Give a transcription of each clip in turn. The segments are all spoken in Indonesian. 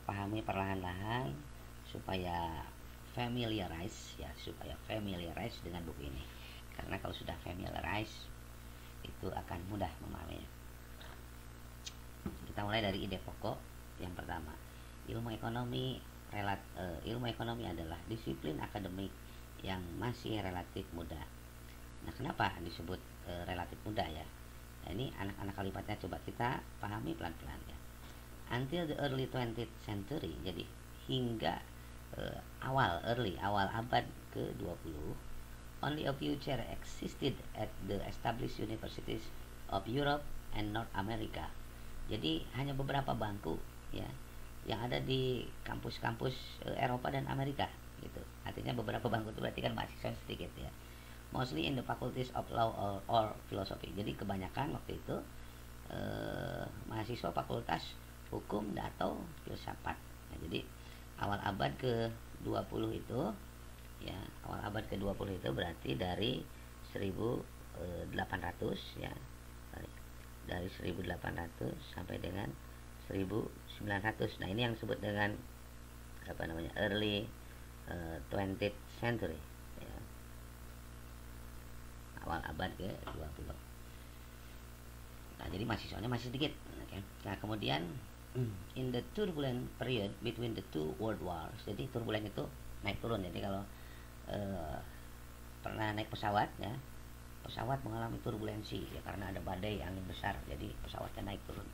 pahami perlahan-lahan supaya familiarize dengan buku ini. Karena kalau sudah familiarize itu akan mudah memahaminya. Kita mulai dari ide pokok yang pertama. Ilmu ekonomi adalah disiplin akademik yang masih relatif muda. Nah, kenapa disebut relatif muda ya? Nah, ini anak-anak kalimatnya coba kita pahami pelan-pelan ya. Until the early 20th century, jadi hingga awal abad ke-20, only a few chairs existed at the established universities of Europe and North America. Jadi hanya beberapa bangku ya yang ada di kampus-kampus Eropa dan Amerika gitu. Artinya beberapa bangku itu berarti kan mahasiswa sedikit ya. Mostly in the faculties of law or philosophy. Jadi kebanyakan waktu itu mahasiswa fakultas hukum atau filsafat. Nah, jadi awal abad ke-20 itu ya, awal abad ke-20 itu berarti dari 1800 ya. Dari 1800 sampai dengan 1900. Nah, ini yang disebut dengan early 20th century ya. Awal abad ke-20. Nah, jadi mahasiswanya masih sedikit. Okay. Nah, kemudian in the turbulent period between the two world wars. Jadi turbulen itu naik turun. Jadi kalau pernah naik pesawat ya, pesawat mengalami turbulensi ya karena ada badai angin besar. Jadi pesawatnya naik turun.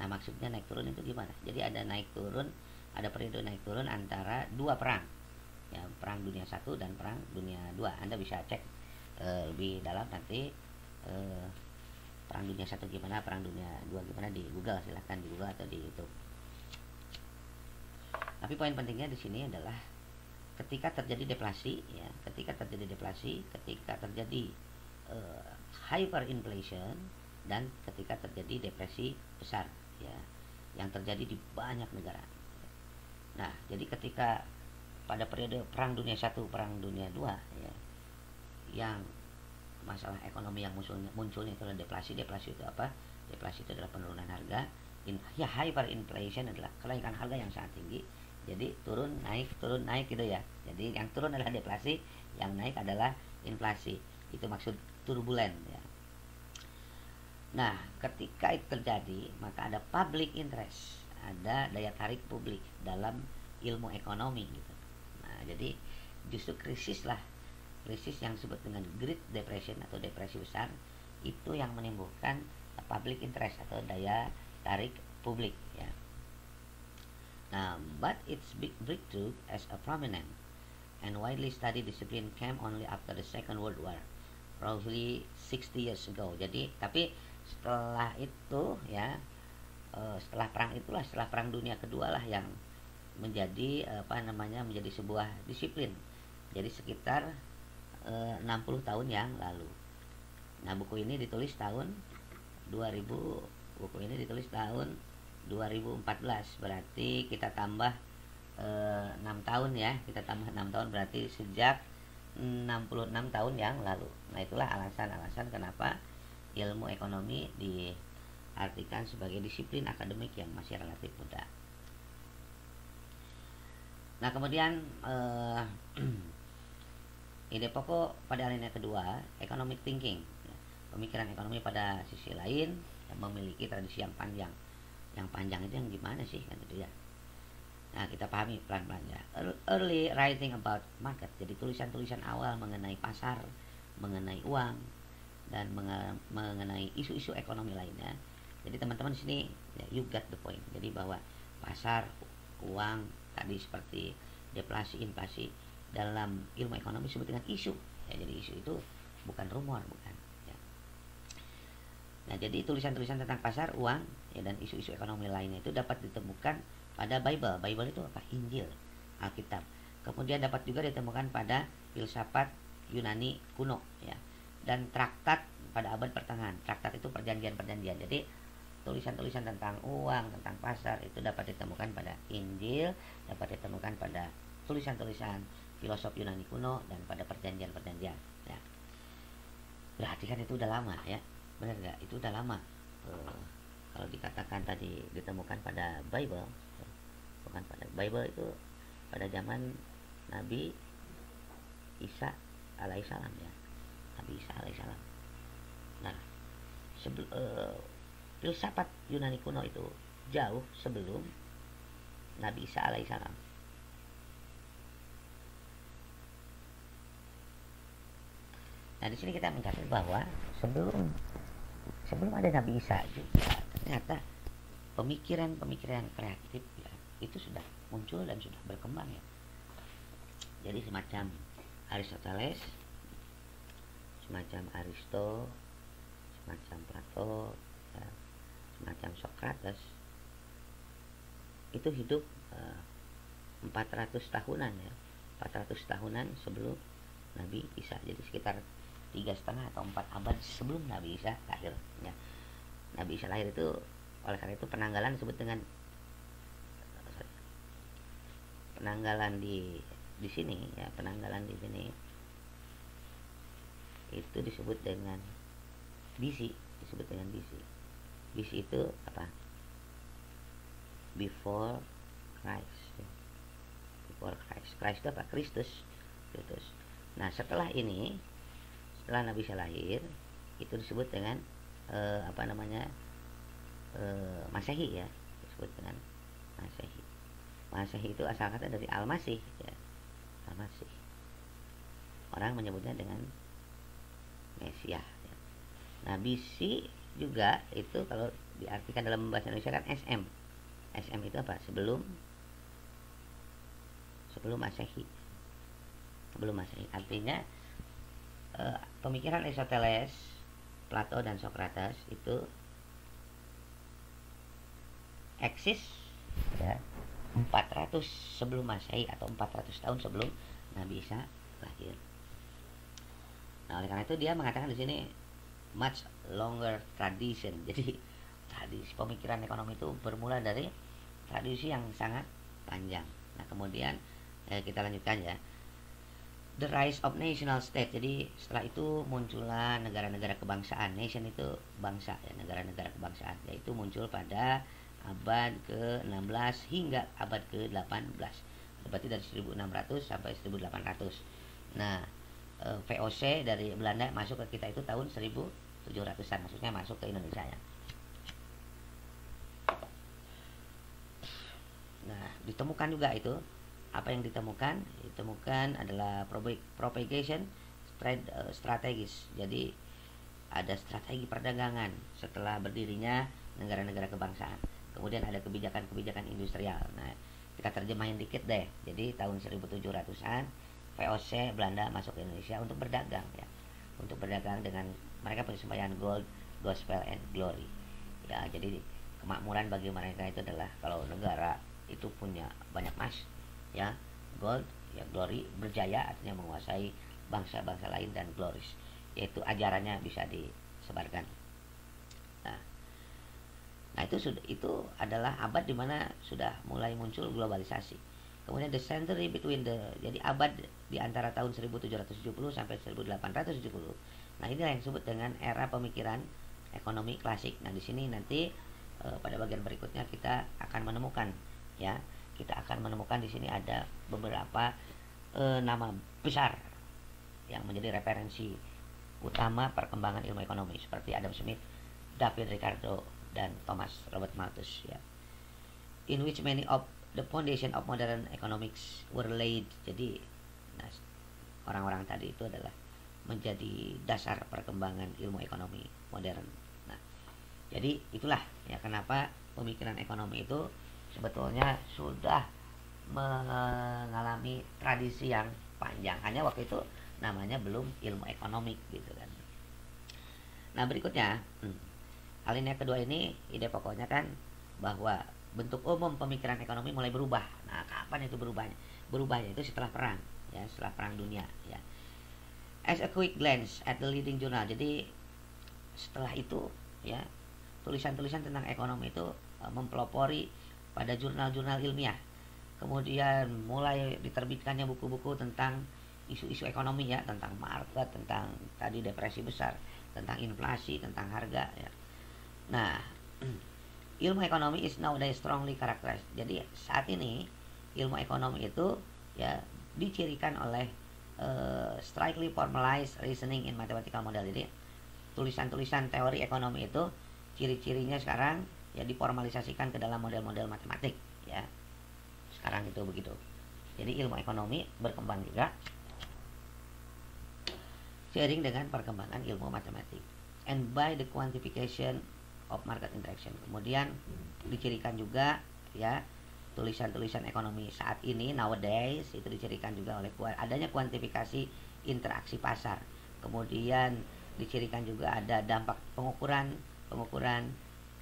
Nah, maksudnya naik turun itu gimana? Jadi ada naik turun, ada periode naik turun antara dua perang. Ya, perang dunia 1 dan perang dunia 2. Anda bisa cek lebih dalam nanti perang dunia 1 gimana, perang dunia 2 gimana di Google, silahkan di Google atau di YouTube. Tapi poin pentingnya di sini adalah ketika terjadi deflasi ya, ketika terjadi hyperinflation dan ketika terjadi depresi besar ya, yang terjadi di banyak negara. Nah, jadi ketika pada periode perang dunia 1, perang dunia 2 ya, yang masalah ekonomi yang munculnya itu adalah deflasi. Deflasi itu apa? Deflasi itu adalah penurunan harga. Hyperinflation adalah kenaikan harga yang sangat tinggi. Jadi turun naik gitu ya. Jadi yang turun adalah deflasi, yang naik adalah inflasi. Itu maksud turbulen ya. Nah, ketika itu terjadi, maka ada public interest, ada daya tarik publik dalam ilmu ekonomi gitu. Nah, jadi justru krisis yang disebut dengan Great Depression atau depresi besar itu yang menimbulkan public interest atau daya tarik publik ya. Nah, but its big breakthrough as a prominent and widely studied discipline came only after the Second World War, roughly 60 years ago. Jadi, tapi setelah itu ya, setelah perang dunia kedua lah yang menjadi menjadi sebuah disiplin. Jadi sekitar 60 tahun yang lalu. Nah, buku ini ditulis tahun 2014. Berarti kita tambah 6 tahun ya. Kita tambah 6 tahun berarti sejak 66 tahun yang lalu. Nah, itulah alasan-alasan kenapa ilmu ekonomi diartikan sebagai disiplin akademik yang masih relatif muda. Nah, kemudian ide pokok pada alinea kedua, economic thinking. Pemikiran ekonomi pada sisi lain memiliki tradisi yang panjang. Yang panjang itu yang gimana sih kan itu ya. Nah, kita pahami pelan-pelan ya. Early writing about market. Jadi tulisan-tulisan awal mengenai pasar, mengenai uang dan mengenai isu-isu ekonomi lainnya. Jadi teman-teman di sini ya, you got the point. Jadi bahwa pasar, uang tadi seperti deflasi, inflasi dalam ilmu ekonomi disebut dengan isu ya. Jadi isu itu bukan rumor, bukan ya. Nah, jadi tulisan-tulisan tentang pasar, uang ya, dan isu-isu ekonomi lainnya itu dapat ditemukan pada Bible. Bible itu apa? Injil, Alkitab. Kemudian dapat juga ditemukan pada filsafat Yunani kuno ya, dan traktat pada abad pertengahan. Traktat itu perjanjian-perjanjian. Jadi tulisan-tulisan tentang uang, tentang pasar itu dapat ditemukan pada Injil, dapat ditemukan pada tulisan-tulisan filosof Yunani kuno dan pada perjanjian-perjanjian ya. Berarti kan itu udah lama ya, benar nggak? Itu udah lama. Kalau dikatakan tadi ditemukan pada Bible, bukan pada Bible itu pada zaman Nabi Isa alaihissalam ya, Nabi Isa alaihissalam. Nah, filsafat Yunani kuno itu jauh sebelum Nabi Isa alaihissalam. Nah, di sini kita mencatat bahwa sebelum ada Nabi Isa juga ternyata pemikiran kreatif ya, itu sudah muncul dan sudah berkembang ya. Jadi semacam Aristoteles, semacam Aristo, semacam Plato, ya, semacam Socrates itu hidup 400 tahunan ya, 400 tahunan sebelum Nabi Isa. Jadi sekitar 3,5 atau 4 abad sebelum Nabi Isa lahir ya. Nabi Isa lahir itu, oleh karena itu penanggalan disebut dengan penanggalan di sini ya, penanggalan di sini itu disebut dengan BC, disebut dengan BC. BC itu apa? Before Christ ya. Before Christ. Christ itu apa? Kristus. Nah, setelah ini, setelah Nabi Isa lahir, itu disebut dengan Masehi ya, disebut dengan Masehi. Masehi itu asal kata dari Al-Masih ya. Al-Masih. Orang menyebutnya dengan Mesias ya. Nah, BC juga itu kalau diartikan dalam bahasa Indonesia kan SM. SM itu apa? Sebelum Masehi. Sebelum Masehi. Artinya pemikiran Aristoteles, Plato dan Socrates itu eksis ya 400 sebelum Masehi atau 400 tahun sebelum Nabi Isa lahir. Nah, oleh karena itu dia mengatakan di sini much longer tradition. Jadi tradisi pemikiran ekonomi itu bermula dari tradisi yang sangat panjang. Nah, kemudian kita lanjutkan ya. The rise of national state. Jadi setelah itu muncullah negara-negara kebangsaan. Nation itu bangsa ya, negara-negara kebangsaan. Yaitu muncul pada abad ke-16 hingga abad ke-18. Berarti dari 1600 sampai 1800. Nah, VOC dari Belanda masuk ke kita itu tahun 1700-an, maksudnya masuk ke Indonesia ya. Nah, ditemukan juga itu. Apa yang ditemukan? Ditemukan adalah propagation strategis. Jadi ada strategi perdagangan setelah berdirinya negara-negara kebangsaan. Kemudian ada kebijakan-kebijakan industrial. Nah, kita terjemahin dikit deh. Jadi tahun 1700-an VOC Belanda masuk ke Indonesia untuk berdagang ya. Untuk berdagang dengan mereka punya sembahyang gold, gospel and glory. Ya, jadi kemakmuran bagi mereka itu adalah kalau negara itu punya banyak emas ya, gold ya, glory berjaya artinya menguasai bangsa-bangsa lain, dan glories yaitu ajarannya bisa disebarkan. Nah, itu adalah abad di mana sudah mulai muncul globalisasi. Kemudian the century between jadi abad di antara tahun 1770 sampai 1870. Nah, inilah yang disebut dengan era pemikiran ekonomi klasik. Nah, di sini nanti pada bagian berikutnya kita akan menemukan ya. Kita akan menemukan di sini ada beberapa nama besar yang menjadi referensi utama perkembangan ilmu ekonomi seperti Adam Smith, David Ricardo, dan Thomas Robert Malthus ya. In which many of the foundation of modern economics were laid. Jadi orang-orang tadi itu adalah menjadi dasar perkembangan ilmu ekonomi modern. Nah, jadi itulah ya kenapa pemikiran ekonomi itu sebetulnya sudah mengalami tradisi yang panjang. Hanya waktu itu namanya belum ilmu ekonomi gitu kan. Nah, berikutnya alinea kedua ini ide pokoknya kan bahwa bentuk umum pemikiran ekonomi mulai berubah. Nah, kapan itu berubahnya? Berubahnya itu setelah perang ya, setelah perang dunia ya. As a quick glance at the leading journal. Jadi setelah itu ya, tulisan-tulisan tentang ekonomi itu mempelopori pada jurnal-jurnal ilmiah. Kemudian mulai diterbitkannya buku-buku tentang isu-isu ekonomi ya, tentang market, tentang tadi depresi besar, tentang inflasi, tentang harga ya. Nah, ilmu ekonomi is nowadays strongly characterized. Jadi saat ini ilmu ekonomi itu ya dicirikan oleh strictly formalized reasoning in mathematical model. Jadi tulisan-tulisan teori ekonomi itu ciri-cirinya sekarang ya diformalisasikan ke dalam model-model matematik ya. Sekarang itu begitu. Jadi ilmu ekonomi berkembang juga seiring dengan perkembangan ilmu matematik. And by the quantification of market interaction. Kemudian dicirikan juga ya tulisan-tulisan ekonomi saat ini nowadays itu dicirikan juga oleh adanya kuantifikasi interaksi pasar. Kemudian dicirikan juga ada dampak pengukuran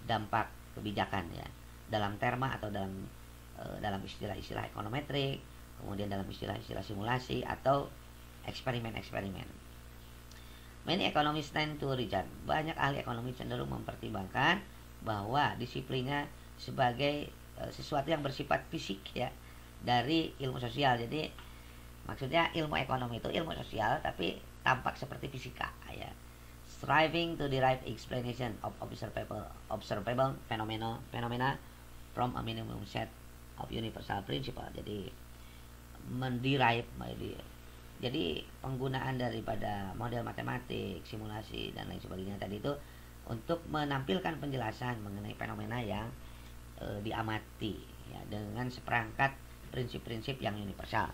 dampak kebijakan ya dalam terma atau dalam istilah-istilah ekonometrik, kemudian dalam istilah-istilah simulasi atau eksperimen-eksperimen. Many economists tend to reject. Banyak ahli ekonomi cenderung mempertimbangkan bahwa disiplinnya sebagai sesuatu yang bersifat fisik ya dari ilmu sosial. Jadi maksudnya ilmu ekonomi itu ilmu sosial tapi tampak seperti fisika ya. Striving to derive explanation of observable phenomena from a minimum set of universal principle. Jadi menderive jadi penggunaan daripada model matematik, simulasi dan lain sebagainya tadi itu untuk menampilkan penjelasan mengenai fenomena yang diamati ya dengan seperangkat prinsip-prinsip yang universal.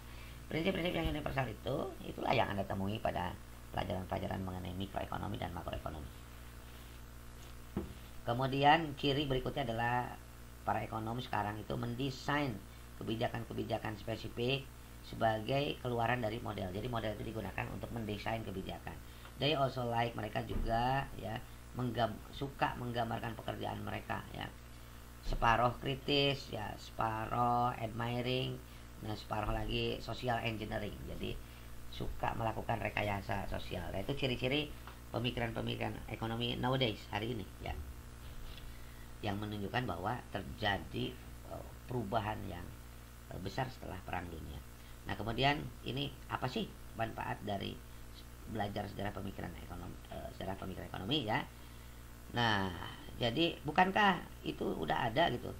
Prinsip-prinsip yang universal itulah yang Anda temui pada pelajaran-pelajaran mengenai mikroekonomi dan makroekonomi. Kemudian ciri berikutnya adalah para ekonom sekarang itu mendesain kebijakan-kebijakan spesifik sebagai keluaran dari model. Jadi model itu digunakan untuk mendesain kebijakan. They also like, mereka juga ya suka menggambarkan pekerjaan mereka ya. Separuh kritis ya, separuh admiring, nah separuh lagi social engineering. Jadi suka melakukan rekayasa sosial. Nah, itu ciri-ciri pemikiran-pemikiran ekonomi nowadays hari ini ya. Yang menunjukkan bahwa terjadi perubahan yang besar setelah Perang Dunia. Nah, kemudian ini apa sih manfaat dari belajar sejarah pemikiran ekonomi ya? Nah, jadi bukankah itu udah ada gitu?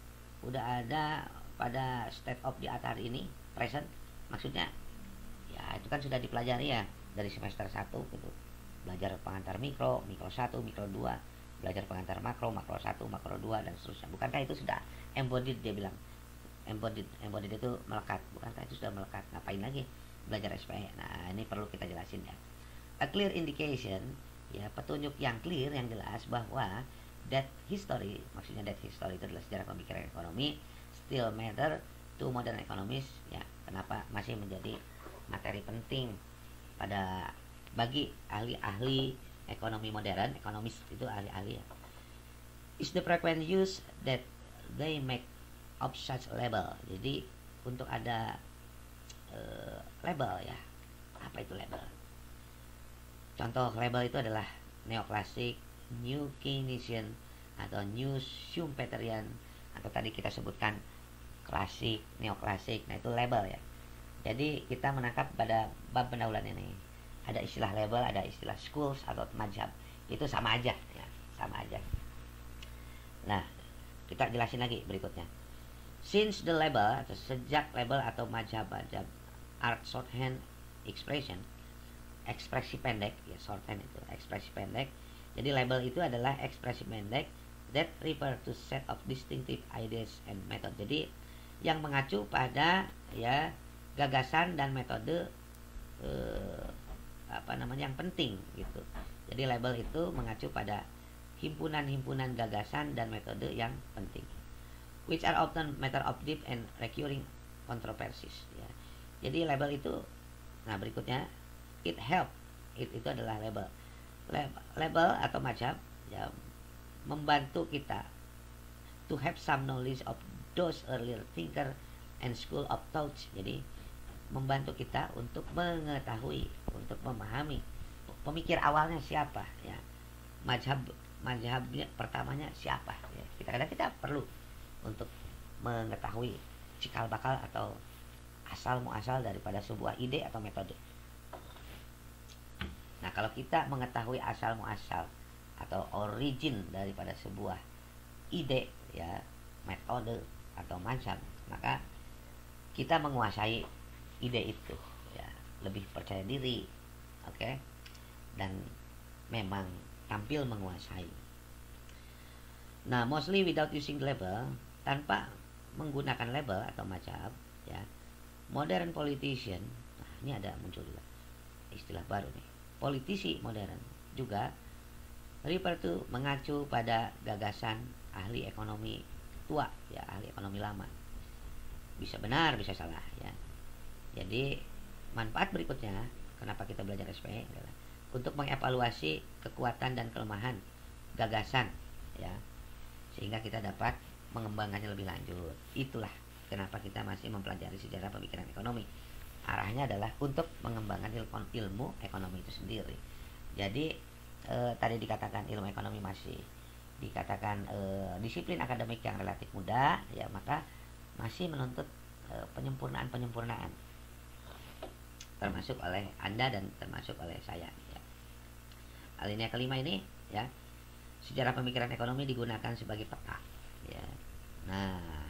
Udah ada pada state of the art hari ini, present. Maksudnya ya itu kan sudah dipelajari ya dari semester 1 gitu. Belajar pengantar mikro 1, mikro 2, belajar pengantar makro 1, makro 2 dan seterusnya. Bukankah itu sudah embodied, dia bilang. Embodied itu melekat. Bukankah itu sudah melekat? Ngapain lagi belajar SPE? Nah, ini perlu kita jelasin ya. A clear indication ya, petunjuk yang clear, yang jelas bahwa that history, maksudnya that history itu adalah sejarah pemikiran ekonomi, still matter to modern economists ya. Kenapa masih menjadi materi penting bagi ahli-ahli ekonomi modern, ekonomis itu ahli-ahli ya. Is the frequent use that they make of such label. Jadi untuk ada label ya. Apa itu label? Contoh label itu adalah neoklasik, new Keynesian atau new Schumpeterian, atau tadi kita sebutkan klasik, neoklasik. Nah, itu label ya. Jadi kita menangkap pada bab pendahuluan ini ada istilah label, ada istilah schools atau mazhab. Itu sama aja ya, sama aja. Nah, kita jelasin lagi berikutnya. Since the label atau sejak label atau mazhab art shorthand expression, ekspresi pendek ya, shorthand itu ekspresi pendek. Jadi label itu adalah ekspresi pendek that refer to set of distinctive ideas and method. Jadi yang mengacu pada ya gagasan dan metode yang penting gitu. Jadi label itu mengacu pada himpunan-himpunan gagasan dan metode yang penting, which are often matter of deep and recurring controversies ya. Jadi label itu, nah berikutnya it help, itu adalah label atau mazhab ya, membantu kita to have some knowledge of those earlier thinker and school of thought. Jadi membantu kita untuk mengetahui, untuk memahami pemikir awalnya siapa ya, mazhabnya pertamanya siapa ya. Kita perlu untuk mengetahui cikal bakal atau asal muasal daripada sebuah ide atau metode. Nah, kalau kita mengetahui asal muasal atau origin daripada sebuah ide ya metode atau mazhab, maka kita menguasai ide itu, ya lebih percaya diri, oke, dan memang tampil menguasai. Nah, mostly without using label, tanpa menggunakan label atau mazhab, ya modern politician, nah ini ada muncul juga istilah baru nih, politisi modern juga refer to, mengacu pada gagasan ahli ekonomi tua, ya ahli ekonomi lama. Bisa benar, bisa salah, ya. Jadi manfaat berikutnya kenapa kita belajar SPE adalah untuk mengevaluasi kekuatan dan kelemahan gagasan, ya, sehingga kita dapat mengembangkannya lebih lanjut. Itulah kenapa kita masih mempelajari sejarah pemikiran ekonomi. Arahnya adalah untuk mengembangkan ilmu ekonomi itu sendiri. Jadi tadi dikatakan ilmu ekonomi masih dikatakan disiplin akademik yang relatif mudah, ya maka masih menuntut penyempurnaan termasuk oleh Anda dan termasuk oleh saya, ya. Alinea kelima ini, ya, sejarah pemikiran ekonomi digunakan sebagai peta, ya. Nah,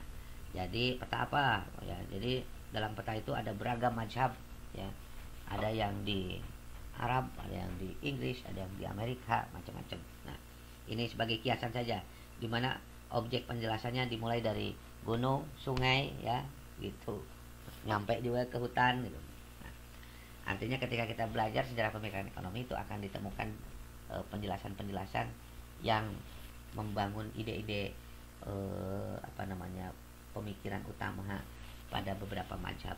jadi peta apa? Ya, jadi dalam peta itu ada beragam mazhab, ya. Ada yang di Arab, ada yang di Inggris, ada yang di Amerika, macam-macam. Nah, ini sebagai kiasan saja, di mana objek penjelasannya dimulai dari gunung, sungai, ya, gitu, nyampe juga ke hutan, gitu. Nah, artinya ketika kita belajar sejarah pemikiran ekonomi itu akan ditemukan penjelasan-penjelasan yang membangun ide-ide pemikiran utama pada beberapa mazhab.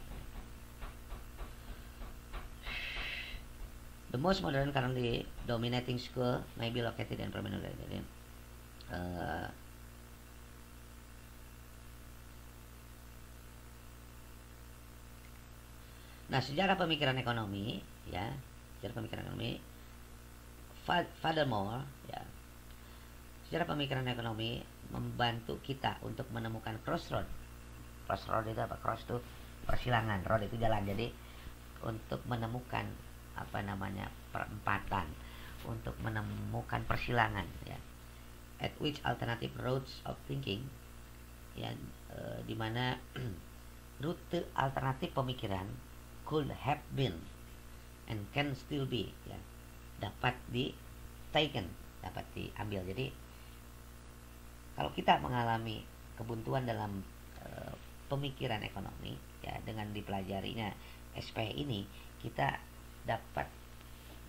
The most modern currently dominating school may be located in permanent. Nah, sejarah pemikiran ekonomi, ya, sejarah pemikiran ekonomi. Furthermore, ya, sejarah pemikiran ekonomi membantu kita untuk menemukan crossroad. Crossroad itu apa? Cross itu persilangan, road itu jalan. Jadi untuk menemukan perempatan, untuk menemukan persilangan, ya, at which alternative roads of thinking, ya, di mana rute alternatif pemikiran could have been and can still be, ya, dapat dapat diambil. Jadi kalau kita mengalami kebuntuan dalam pemikiran ekonomi, ya, dengan dipelajarinya SPE ini, kita dapat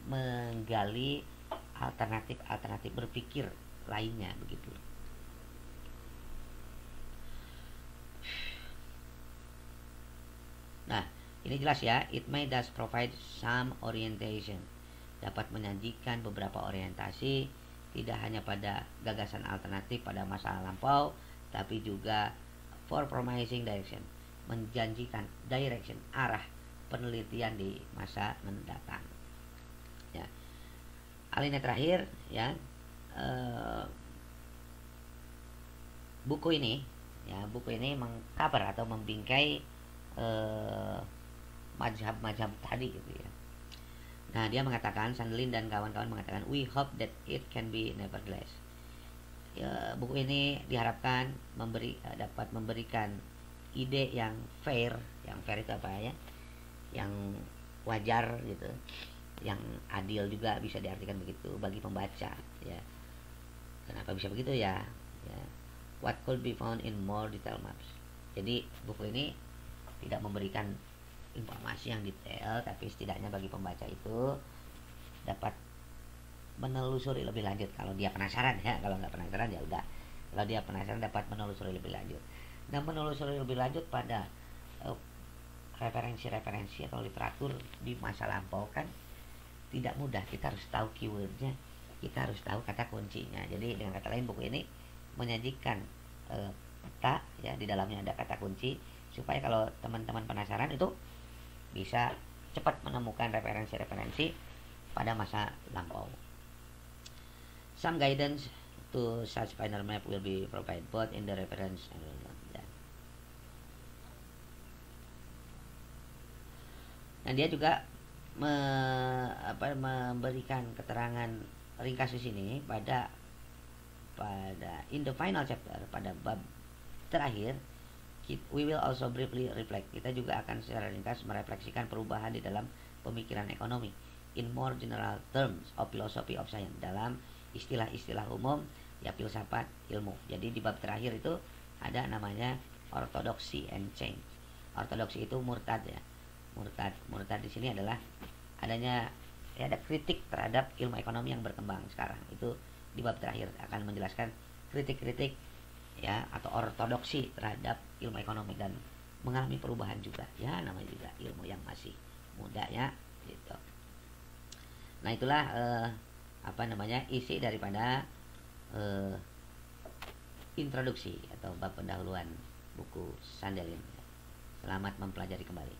menggali alternatif berpikir lainnya, begitu. Nah, ini jelas, ya, it may thus provide some orientation, dapat menyajikan beberapa orientasi, tidak hanya pada gagasan alternatif pada masa lampau, tapi juga for promising direction, menjanjikan direction, arah penelitian di masa mendatang, ya. Alinea terakhir, ya, buku ini mengcover atau membingkai mazhab tadi, gitu, ya. Nah, dia mengatakan, Sandelin dan kawan-kawan mengatakan, we hope that it can be nevertheless. Ya, buku ini diharapkan dapat memberikan ide yang fair itu apa, ya? Yang wajar, gitu, yang adil juga bisa diartikan begitu bagi pembaca, ya. Kenapa bisa begitu, ya? Ya. What could be found in more detailed maps. Jadi buku ini tidak memberikan informasi yang detail, tapi setidaknya bagi pembaca itu dapat menelusuri lebih lanjut kalau dia penasaran, ya. Kalau nggak penasaran, ya udah. Kalau dia penasaran, dapat menelusuri lebih lanjut. Dan menelusuri lebih lanjut pada referensi-referensi atau literatur di masa lampau kan tidak mudah. Kita harus tahu keywordnya, kita harus tahu kata kuncinya. Jadi dengan kata lain, buku ini menyajikan peta, ya, di dalamnya ada kata kunci, supaya kalau teman-teman penasaran itu bisa cepat menemukan referensi-referensi pada masa lampau. Some guidance to such final map will be provided both in the reference and Nah, dia juga memberikan keterangan ringkas di sini pada in the final chapter, pada bab terakhir, we will also briefly reflect. Kita juga akan secara ringkas merefleksikan perubahan di dalam pemikiran ekonomi in more general terms of philosophy of science, dalam istilah-istilah umum ya filsafat ilmu. Jadi di bab terakhir itu ada namanya orthodoxy and change. Ortodoksi itu murtad ya. Murtad di sini adalah adanya ya ada kritik terhadap ilmu ekonomi yang berkembang sekarang. Itu di bab terakhir akan menjelaskan kritik-kritik ya atau ortodoksi terhadap ilmu ekonomi dan mengalami perubahan juga. Ya namanya juga ilmu yang masih muda ya gitu. Nah, itulah isi daripada introduksi atau bab pendahuluan buku Sandelin. Selamat mempelajari kembali.